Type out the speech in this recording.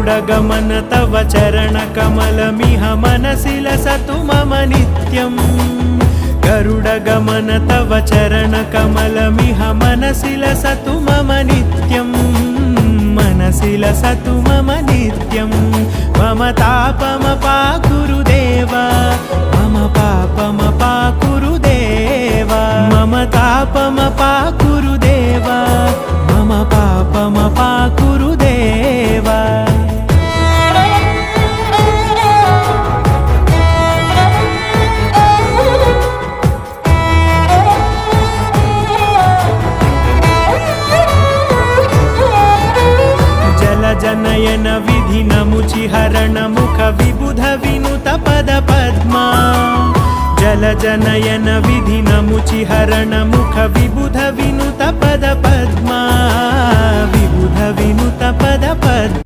गरुडगमन तव चरणकमलमिह मनसि लसतु मम नित्यम् गरुडगमन तव चरणकमलमिह मनसि लसतु मम नित्यम् मनसि लसतु मम नित्यम् मम तापमपाकुरु देव मम पापमपाकुरु देव मम तापमपाकुरु देव मम पापमपाकुरु देव जनयन विधिनमुचिहरण मुख विबुध विनुत पद पद्मा जलजनयन विधिनमुचिहरण मुख विबुध विनुत पद पद्मा विबुध विनुत पद पद्मा